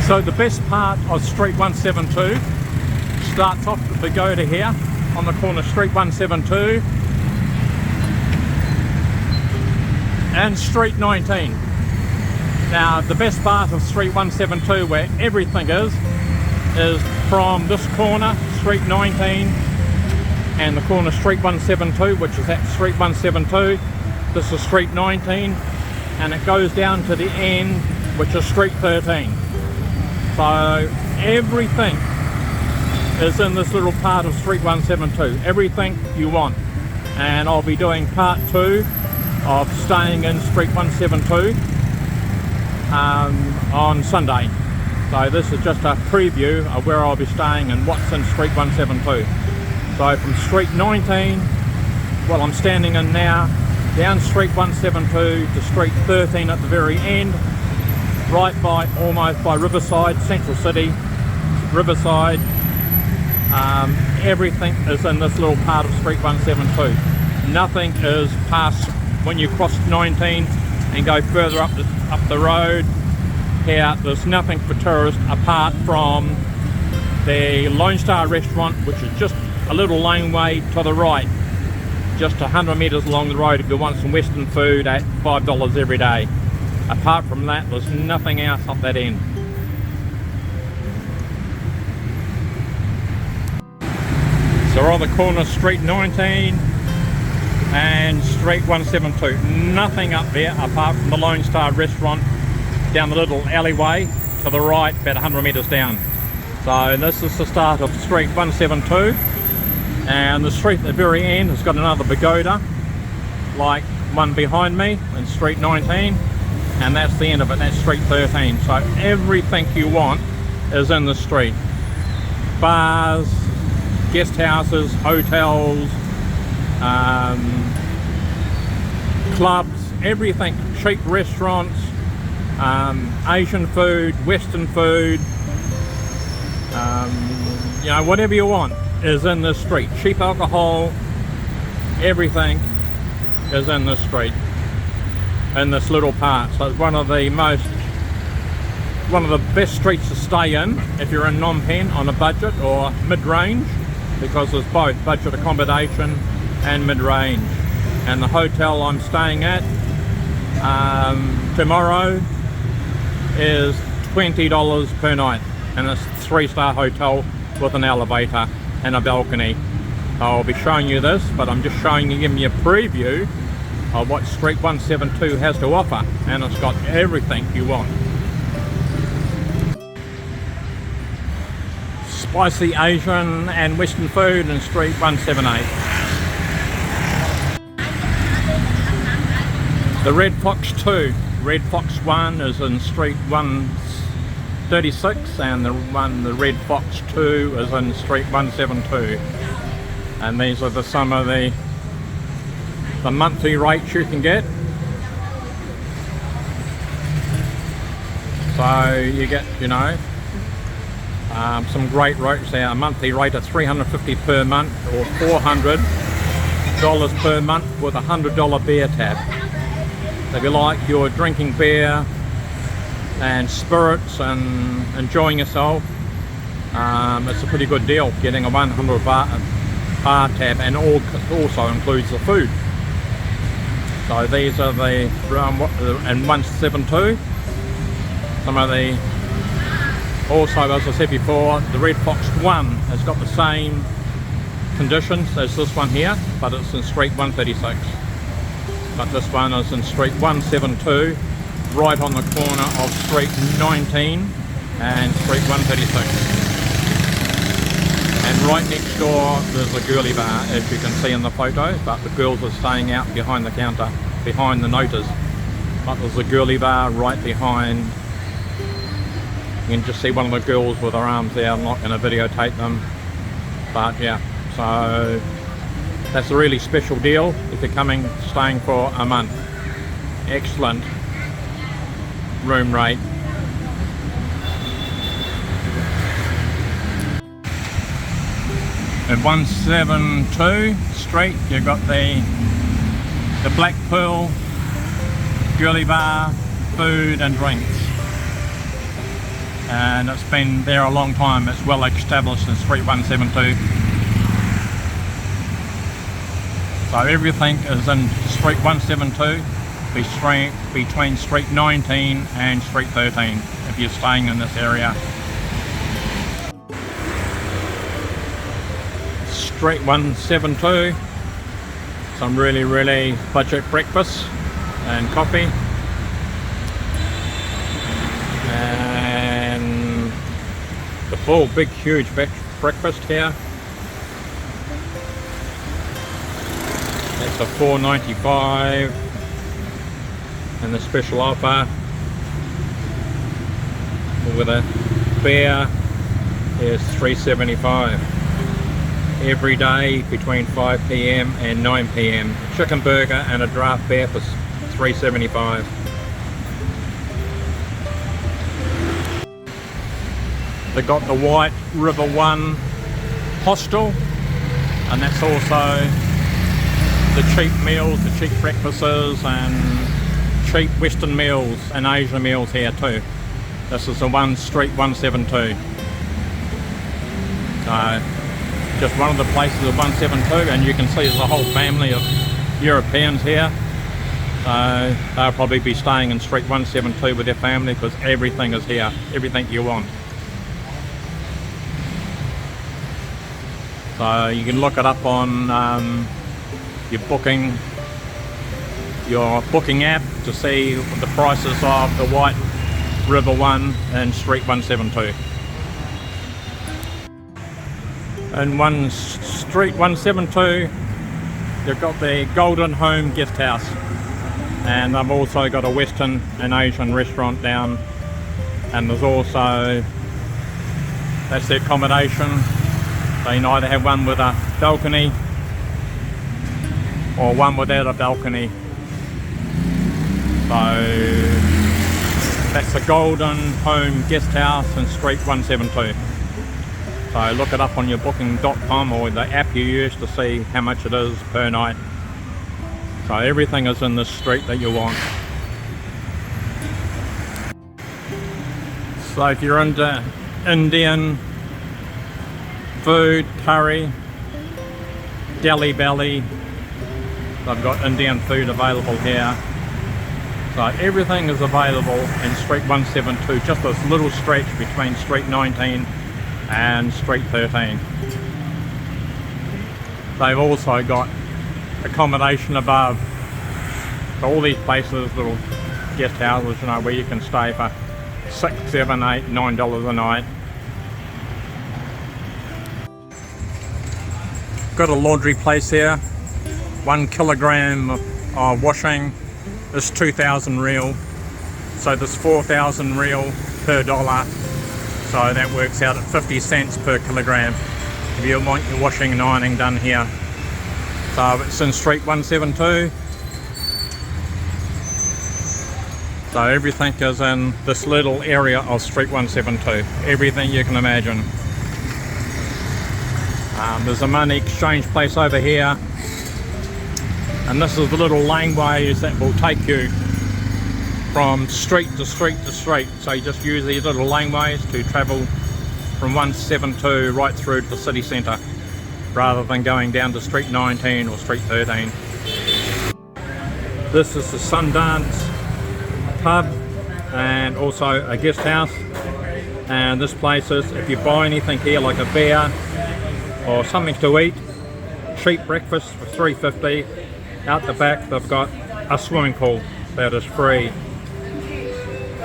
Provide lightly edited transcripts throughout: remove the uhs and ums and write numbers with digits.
So the best part of Street 172 starts off the pagoda here on the corner of Street 172 and Street 19. Now the best part of Street 172, where everything is from this corner, Street 19, and the corner Street 172, which is at Street 172. This is Street 19, and it goes down to the end, which is Street 13. So everything is in this little part of Street 172, everything you want. And I'll be doing part 2 of staying in Street 172 on Sunday. So this is just a preview of where I'll be staying and what's in Street 172. So from Street 19, well, I'm standing in now, down Street 172 to Street 13 at the very end, right by, almost by Riverside, Central City, Riverside. Everything is in this little part of Street 172. Nothing is past when you cross 19 and go further up the road. Here, there's nothing for tourists apart from the Lone Star restaurant, which is just a little laneway to the right, just 100 metres along the road if you want some Western food at $5 every day. Apart from that, there's nothing else up that end. So we're on the corner of Street 19 and Street 172. Nothing up there apart from the Lone Star restaurant down the little alleyway to the right, about 100 metres down. So this is the start of Street 172, and the street at the very end has got another pagoda like one behind me in Street 19, and that's the end of it. That's Street 13. So everything you want is in the street. Bars, guest houses, hotels, clubs, everything, cheap restaurants, Asian food, Western food, you know, whatever you want is in this street. Cheap alcohol, everything is in this street, in this little part. So it's one of the best streets to stay in if you're in Phnom Penh on a budget or mid-range, because there's both budget accommodation and mid-range. And the hotel I'm staying at tomorrow is $20 per night, and it's a 3-star hotel with an elevator and a balcony. I'll be showing you this, but I'm just showing you, giving you a preview of what Street 172 has to offer, and it's got everything you want. Spicy Asian and Western food in Street 178. The Red Fox 2. Red Fox 1 is in Street 136, and the Red Fox 2 is in Street 172. And these are some of the monthly rates you can get. So you get, you know, some great rates there. A monthly rate of $350 per month, or $400 per month with a $100 beer tab. If you like your drinking beer and spirits and enjoying yourself, it's a pretty good deal, getting a 100 bar tab, and also includes the food. So these are the and 172. Some of the, also as I said before, the Red Fox 1 has got the same conditions as this one here, but it's in Street 136. But this one is in Street 172, right on the corner of Street 19 and Street 136. And right next door there's a girly bar, as you can see in the photo, but the girls are staying out behind the counter, behind the noters. But there's a girly bar right behind. You can just see one of the girls with her arms there. I'm not going to videotape them, but yeah, so that's a really special deal if you're staying for a month. Excellent room rate. At 172 Street, you've got the Black Pearl girly bar, food and drinks. and it's been there a long time. It's well established in Street 172. So everything is in Street 172 between Street 19 and Street 13 if you're staying in this area. Street 172, some really budget breakfast and coffee, and the full big huge breakfast here. That's a $4.95, and the special offer with a beer is $3.75. Every day between 5 PM and 9 PM. Chicken burger and a draft beer for $3.75. They got the White River 1 hostel, and that's also the cheap meals, the cheap breakfasts and cheap Western meals and Asian meals here too. This is the one Street 172. So just one of the places of 172, and you can see there's a whole family of Europeans here. So they'll probably be staying in Street 172 with their family because everything is here, everything you want. So you can look it up on your booking app to see the prices of the White River 1 and Street 172. In Street 172, they've got the Golden Home Guest House, and they've also got a Western and Asian restaurant down, and there's also, that's the accommodation. They can either have one with a balcony or one without a balcony. So that's the Golden Home Guest House in Street 172. So look it up on your booking.com or the app you use to see how much it is per night. So everything is in this street that you want. So if you're into Indian food, curry, Delhi belly, they've got Indian food available here. So everything is available in Street 172, just this little stretch between Street 19 and Street 13. They've also got accommodation above. So all these places, little guest houses, you know, where you can stay for $6, $7, $8, $9 a night. Got a laundry place here. 1 kilogram of washing is 2,000 real. So there's 4,000 real per dollar. So that works out at 50 cents per kilogram if you want your washing and ironing done here. So it's in Street 172. So everything is in this little area of Street 172. Everything you can imagine. There's a money exchange place over here. And this is the little laneways that will take you from street to street to street. So you just use these little laneways to travel from 172 right through to the city centre, rather than going down to Street 19 or Street 13. This is the Sundance pub and also a guest house. And this place is, if you buy anything here like a beer or something to eat, cheap breakfast for $3.50. Out the back they've got a swimming pool that is free.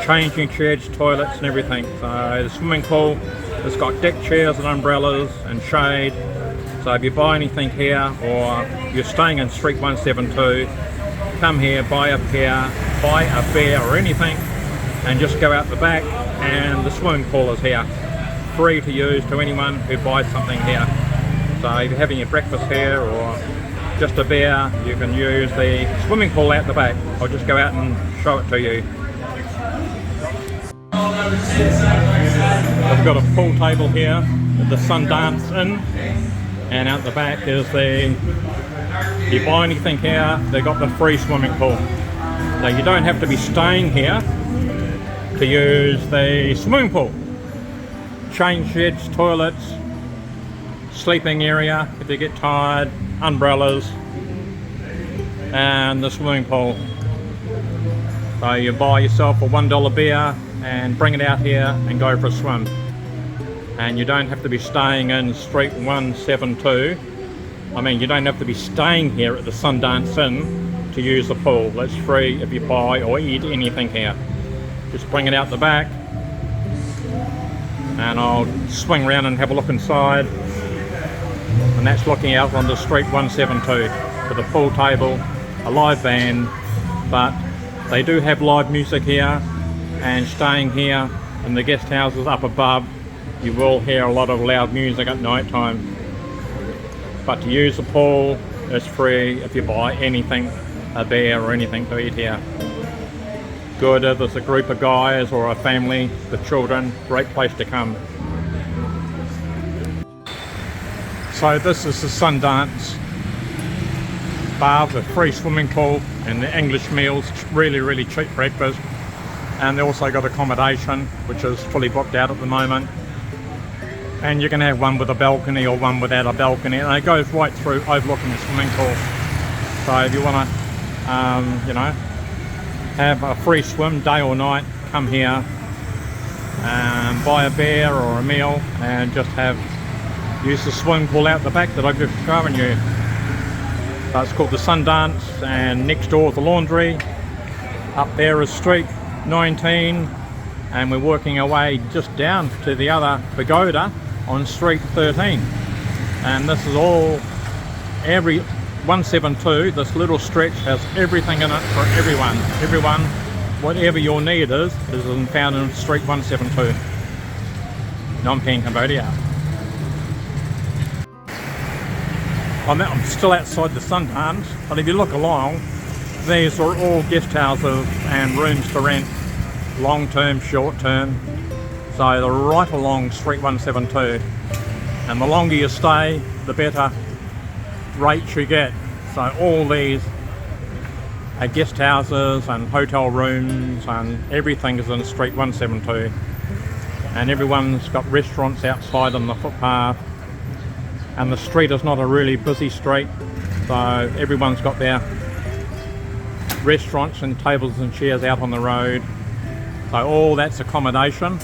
Changing chairs, toilets and everything. So the swimming pool has got deck chairs and umbrellas and shade. So if you buy anything here or you're staying in Street 172, come here, buy a beer or anything, and just go out the back, and the swimming pool is here. Free to use to anyone who buys something here. So if you're having your breakfast here or just a beer, you can use the swimming pool out the back. I'll just go out and show it to you. I've got a pool table here at the Sundance Inn, and out the back is the, if you buy anything here, they've got the free swimming pool. Now you don't have to be staying here to use the swimming pool. change sheds, toilets, sleeping area if you get tired, umbrellas, and the swimming pool. So you buy yourself a $1 beer and bring it out here and go for a swim. And you don't have to be staying in Street 172. I mean, you don't have to be staying here at the Sundance Inn to use the pool. It's free if you buy or eat anything here. Just bring it out the back and I'll swing around and have a look inside. And that's looking out onto Street 172 with a pool table, a live band, but they do have live music here, and staying here in the guest houses up above, you will hear a lot of loud music at night time. But to use the pool is free if you buy anything, a beer or anything to eat here. Good if there's a group of guys or a family with children, great place to come. So this is the Sundance bar with free swimming pool and the English meals, really cheap breakfast. And they also got accommodation, which is fully booked out at the moment. And you can have one with a balcony or one without a balcony, and it goes right through overlooking the swimming pool. So if you want to, you know, have a free swim day or night, come here and buy a beer or a meal and just use the swimming pool out the back that I've just shown you. So it's called the Sundance, and next door is the laundry. Up there is Street 19, and we're working our way just down to the other pagoda on Street 13. And this is all, every 172, this little stretch has everything in it for everyone. Everyone, whatever your need is found in Street 172, Phnom Penh, Cambodia. I'm still outside the Sundance, but if you look along, these are all guest houses and rooms to rent, long term, short term. So they're right along Street 172, and the longer you stay, the better rates you get. So all these are guest houses and hotel rooms, and everything is in Street 172. And everyone's got restaurants outside on the footpath. And the street is not a really busy street, so everyone's got their restaurants and tables and chairs out on the road. So all that's accommodation,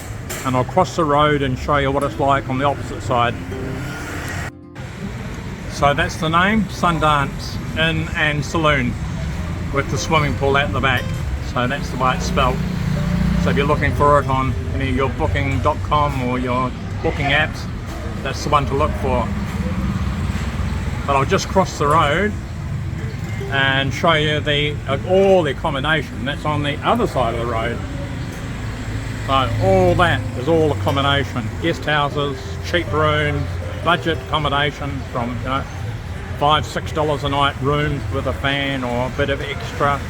and I'll cross the road and show you what it's like on the opposite side. So that's the name, Sundance Inn and Saloon, with the swimming pool out the back. So that's the way it's spelled. So if you're looking for it on any of your booking.com or your booking apps, that's the one to look for. But I'll just cross the road and show you all the accommodation that's on the other side of the road. So all that is all accommodation, guest houses, cheap rooms, budget accommodation from $5, $6 a night rooms with a fan or a bit of extra,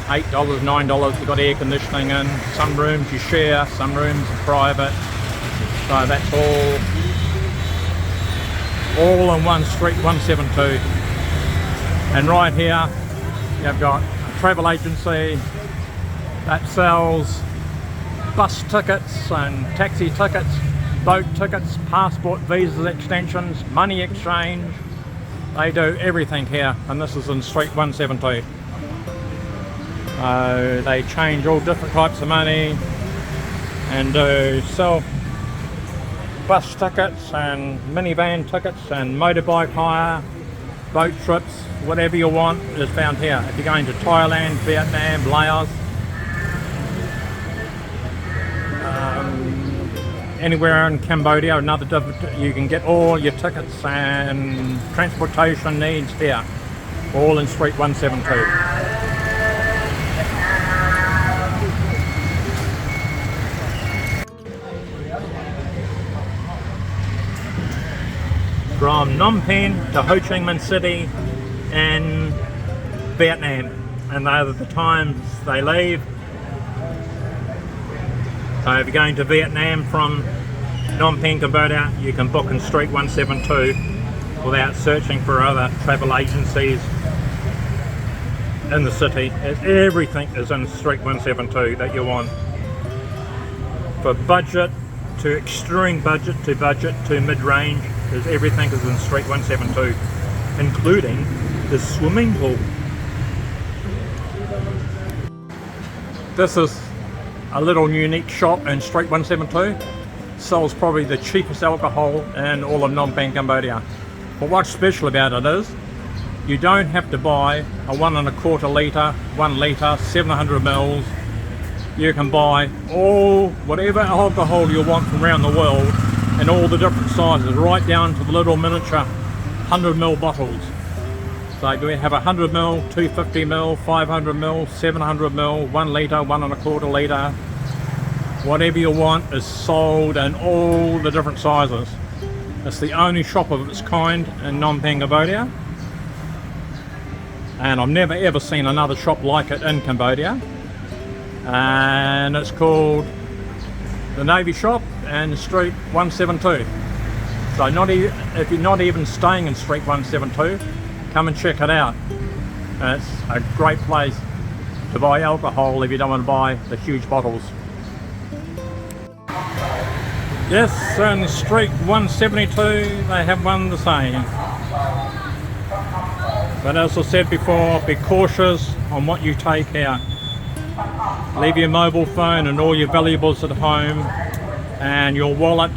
$8, $9. You've got air conditioning in. Some rooms you share, some rooms are private. So that's all in one Street 172. And right here you've got a travel agency that sells bus tickets and taxi tickets, boat tickets, passport, visas, extensions, money exchange. They do everything here, and this is in Street 172. They change all different types of money and sell bus tickets and minivan tickets and motorbike hire, boat trips, whatever you want is found here. If you're going to Thailand, Vietnam, Laos, anywhere in Cambodia, you can get all your tickets and transportation needs here, all in Street 172. From Phnom Penh to Ho Chi Minh City and Vietnam, and those are the times they leave. So if you're going to Vietnam from Phnom Penh Cambodia, you can book in Street 172 without searching for other travel agencies in the city. Everything is in Street 172 that you want. For budget, to extreme budget to mid-range, is everything is in Street 172, including the swimming pool. This is a little unique shop in Street 172. Sells probably the cheapest alcohol in all of Phnom Penh Cambodia. But what's special about it is you don't have to buy a 1 1/4 litre, 1 litre, 700 mils. You can buy whatever alcohol you want from around the world in all the different sizes, right down to the little miniature 100 ml bottles. So do we have 100 ml, 250 ml, 500 ml, 700 ml, 1 litre, 1 1/4 litre. Whatever you want is sold in all the different sizes. It's the only shop of its kind in Phnom Penh Cambodia. And I've never ever seen another shop like it in Cambodia. And it's called the Navy Shop and Street 172. So if you're not even staying in Street 172, come and check it out. It's a great place to buy alcohol if you don't want to buy the huge bottles. Yes, in Street 172 they have one the same. But as I said before, be cautious on what you take out. Leave your mobile phone and all your valuables at home, and your wallet.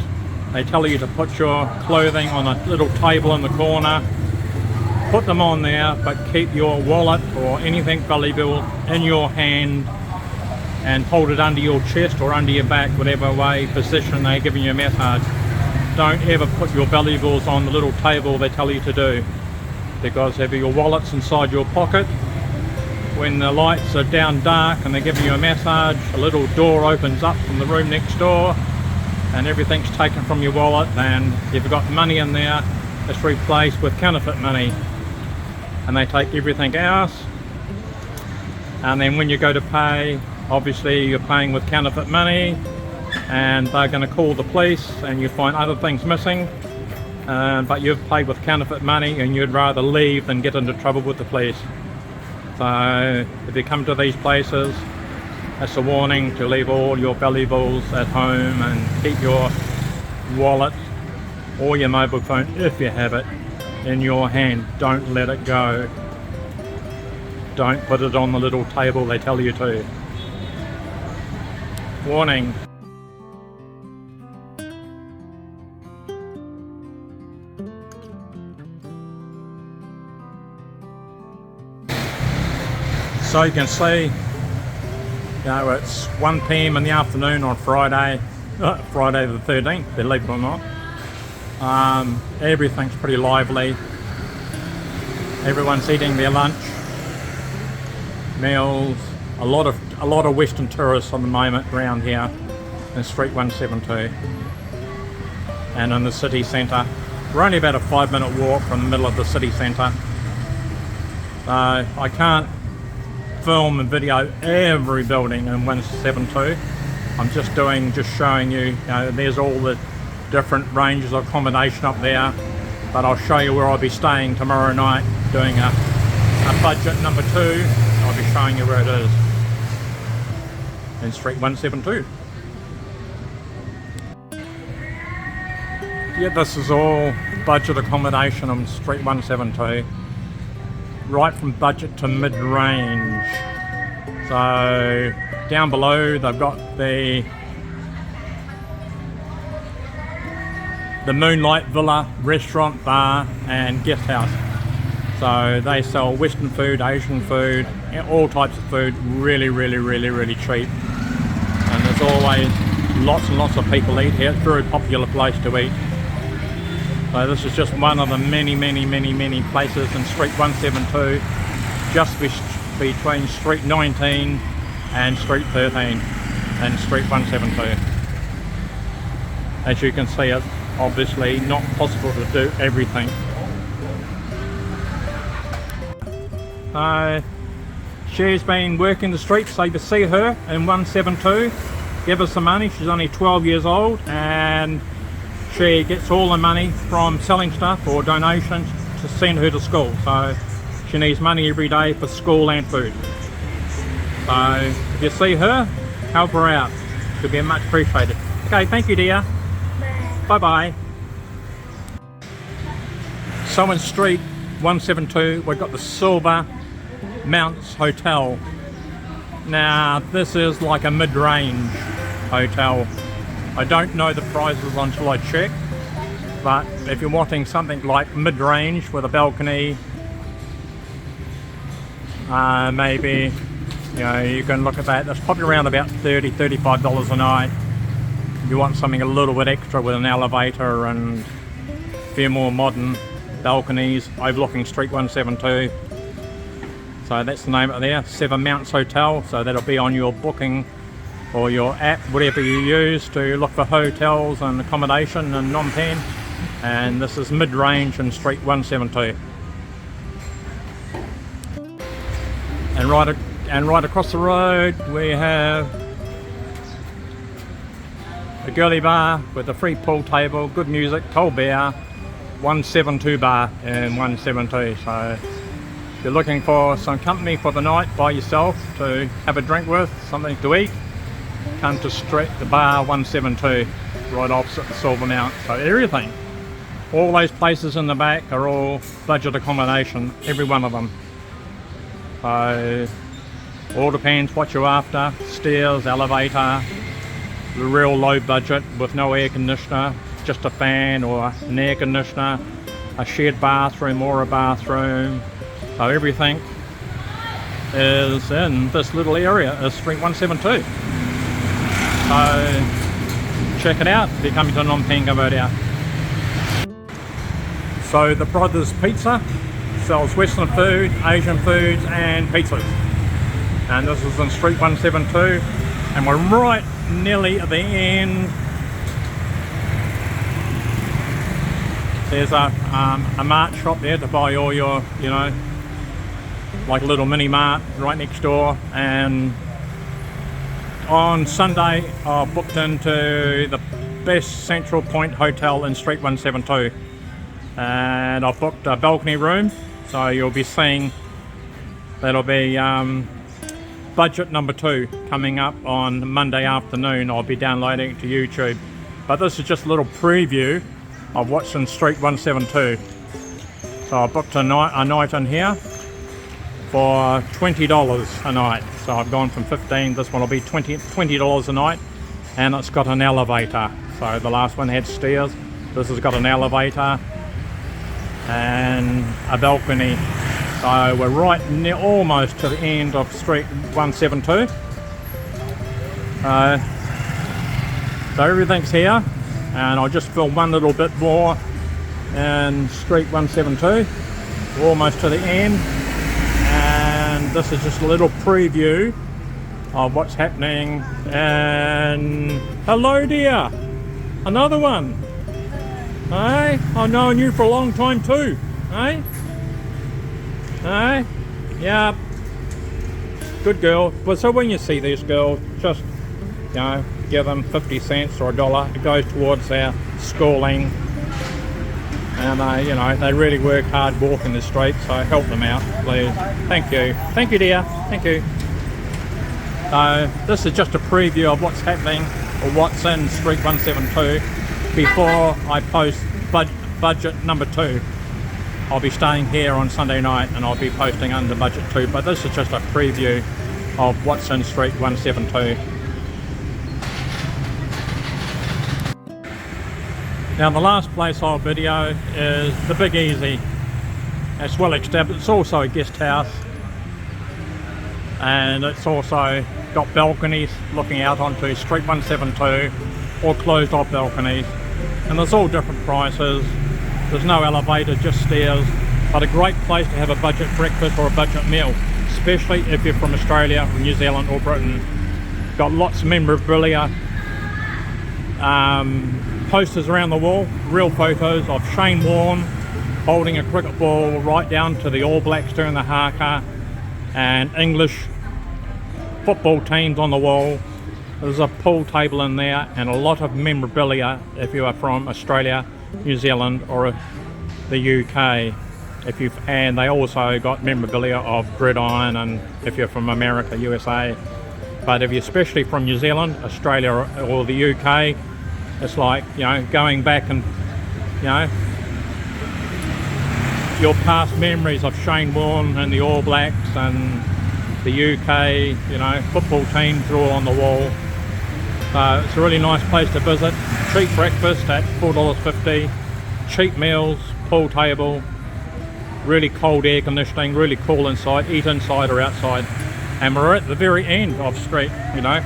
They tell you to put your clothing on a little table in the corner. Put them on there, but keep your wallet or anything valuable in your hand and hold it under your chest or under your back, whatever way position they're giving you a massage. Don't ever put your valuables on the little table they tell you to do, because if your wallet's inside your pocket, when the lights are down dark and they're giving you a massage, a little door opens up from the room next door and everything's taken from your wallet, and you've got money in there, it's replaced with counterfeit money, and they take everything else. And then when you go to pay, obviously you're paying with counterfeit money, and they're going to call the police and you find other things missing, but you've paid with counterfeit money and you'd rather leave than get into trouble with the police. So if you come to these places, that's a warning to leave all your valuables at home and keep your wallet or your mobile phone, if you have it, in your hand. Don't let it go. Don't put it on the little table they tell you to. Warning. So you can see, it's 1 PM in the afternoon on Friday the 13th, believe it or not. Everything's pretty lively. Everyone's eating their lunch, meals. A lot of Western tourists at the moment around here in Street 172 and in the city centre. We're only about a 5-minute walk from the middle of the city centre. So I can't film and video every building in 172. I'm just showing you, there's all the different ranges of accommodation up there, but I'll show you where I'll be staying tomorrow night doing a budget number 2. I'll be showing you where it is in Street 172. Yeah, this is all budget accommodation on Street 172, right from budget to mid-range. So down below they've got the Moonlight Villa restaurant, bar and guest house. So they sell Western food, Asian food, all types of food, really cheap. And there's always lots and lots of people eat here. It's a very popular place to eat. So this is just one of the many places in Street 172, just between Street 19 and Street 13 and Street 172. As you can see, it's obviously not possible to do everything. She's been working the streets, so you see her in 172, give her some money. She's only 12 years old and she gets all the money from selling stuff or donations to send her to school. So she needs money every day for school and food. So if you see her, help her out. She'll be much appreciated. Okay, thank you, dear. Bye-bye. So in Street 172, we've got the Silver Mounts Hotel. Now, this is like a mid-range hotel. I don't know the prices until I check, but if you're wanting something like mid-range with a balcony, maybe, you know, you can look at that. That's probably around about $30, $35 a night. If you want something a little bit extra with an elevator and a few more modern balconies overlooking Street 172. So that's the name of it there, Seven Mounts Hotel. So that'll be on your booking or your app, whatever you use to look for hotels and accommodation in Phnom Penh. And this is mid-range in Street 172. And right across the road we have a girly bar with a free pool table, good music, cold beer, 172 bar in 172. So if you're looking for some company for the night by yourself to have a drink with, something to eat, come to the bar 172 right opposite the Silver Mount. So everything, all those places in the back are all budget accommodation, every one of them. So all depends what you're after, stairs, elevator, the real low budget with no air conditioner, just a fan or an air conditioner, a shared bathroom or a bathroom. So everything is in this little area of Street 172. So check it out if you're coming to Phnom Penh Cambodia. So the Brothers Pizza sells Western food, Asian foods and pizzas. And this is in Street 172 and we're right nearly at the end. There's a mart shop there to buy all your, you know, like a little mini mart right next door. And on Sunday I booked into the best Central Point Hotel in Street 172 and I booked a balcony room, so you'll be seeing that'll be budget number 2 coming up on Monday afternoon. I'll be downloading it to YouTube, but this is just a little preview of what's in Street 172. So I booked a night in here for $20 a night. So I've gone from 15, this one will be $20 a night, and it's got an elevator. So the last one had stairs, this has got an elevator and a balcony. So we're right near, almost to the end of Street 172. So everything's here, and I'll just film one little bit more in Street 172. We're almost to the end, and this is just a little preview of what's happening. And hello dear, another one. Hey, I've known you for a long time too. Hey, hey, yeah, good girl. Well, so when you see these girls, just, you know, give them 50 cents or $1. It goes towards their schooling, and they, you know, they really work hard walking the streets, so help them out, please. Thank you dear, thank you. So this is just a preview of what's happening or what's in Street 172 before I post budget number 2. I'll be staying here on Sunday night and I'll be posting under budget 2, but this is just a preview of what's in Street 172. Now the last place I'll video is the Big Easy. It's well established, it's also a guest house, and it's also got balconies looking out onto Street 172 or closed off balconies, and there's all different prices. There's no elevator, just stairs, but a great place to have a budget breakfast or a budget meal, especially if you're from Australia, or New Zealand or Britain. Got lots of memorabilia, posters around the wall, real photos of Shane Warne holding a cricket ball right down to the All Blacks during the haka, and English football teams on the wall. There's a pool table in there and a lot of memorabilia if you are from Australia, New Zealand or the UK. And they also got memorabilia of gridiron, and if you're from America, USA. But if you're especially from New Zealand, Australia or the UK, It's like, you know, going back and, you know, your past memories of Shane Warne and the All Blacks and the UK, you know, football teams are all on the wall. So it's a really nice place to visit. Cheap breakfast at $4.50, cheap meals, pool table, really cold air conditioning, really cool inside, eat inside or outside. And we're at the very end of street, you know,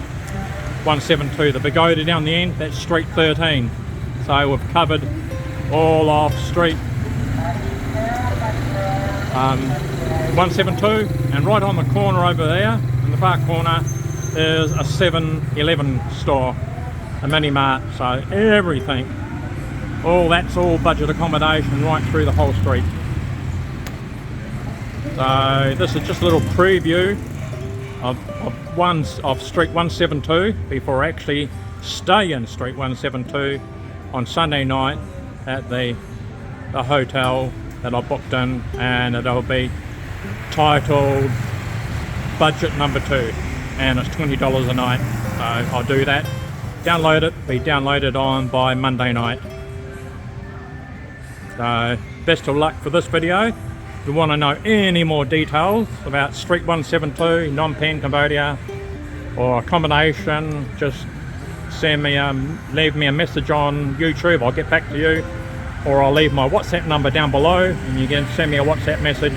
172, the pagoda down the end, that's street 13. So we've covered all of street 172, and right on the corner over there, in the far corner, is a 7-Eleven store, a mini mart, so everything, that's all budget accommodation right through the whole street. So this is just a little preview of street 172 before I actually stay in street 172 on Sunday night at the hotel that I booked in, and it'll be titled budget number 2, and it's $20 a night. So I'll do that, download it, be downloaded on by Monday night. So best of luck for this video. If you want to know any more details about street 172, Phnom Penh Cambodia, or accommodation, just send me leave me a message on YouTube, I'll get back to you, or I'll leave my WhatsApp number down below and you can send me a WhatsApp message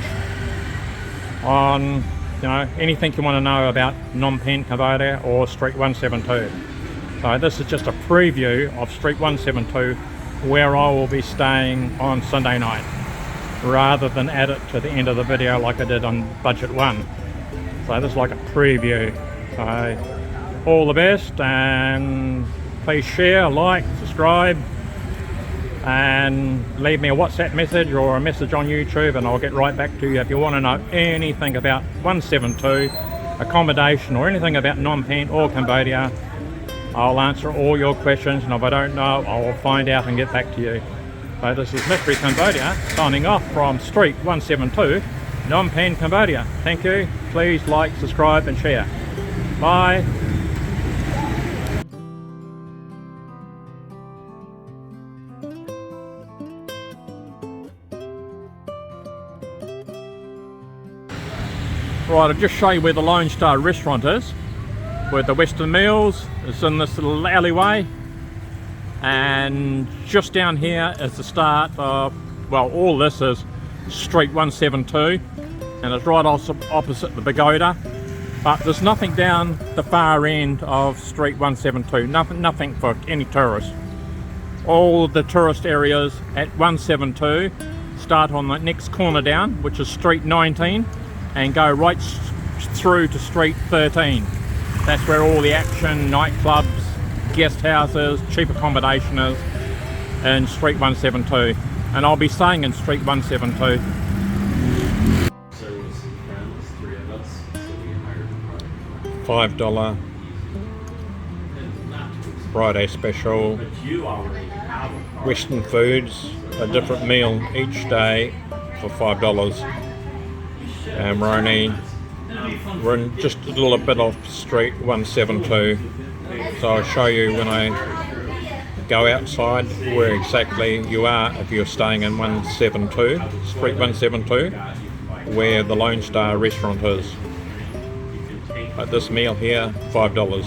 on, you know, anything you want to know about Phnom Penh Cambodia or street 172. So this is just a preview of street 172 where I will be staying on Sunday night, rather than add it to the end of the video like I did on budget 1. So this is like a preview. So all the best, and please share, like, subscribe, and leave me a WhatsApp message or a message on YouTube, and I'll get right back to you. If you want to know anything about 172, accommodation, or anything about Phnom Penh or Cambodia, I'll answer all your questions, and if I don't know, I'll find out and get back to you. So this is Nightlife Cambodia signing off from street 172, Phnom Penh Cambodia. Thank you. Please like, subscribe and share. Bye. Right, I'll just show you where the Lone Star restaurant is, where the Western meals is in this little alleyway, and just down here is the start of, well, all this is street 172, and it's right opposite the pagoda, but there's nothing down the far end of street 172, nothing for any tourists. All the tourist areas at 172 start on the next corner down, which is street 19, and go right through to street 13. That's where all the action, nightclubs, guest houses, cheap accommodation is in street 172, and I'll be staying in street 172. $5 Friday special, Western foods, a different meal each day for $5. And we're in just a little bit off street 172, so I'll show you when I go outside where exactly you are if you're staying in 172, street 172, where the Lone Star restaurant is. But this meal here, $5.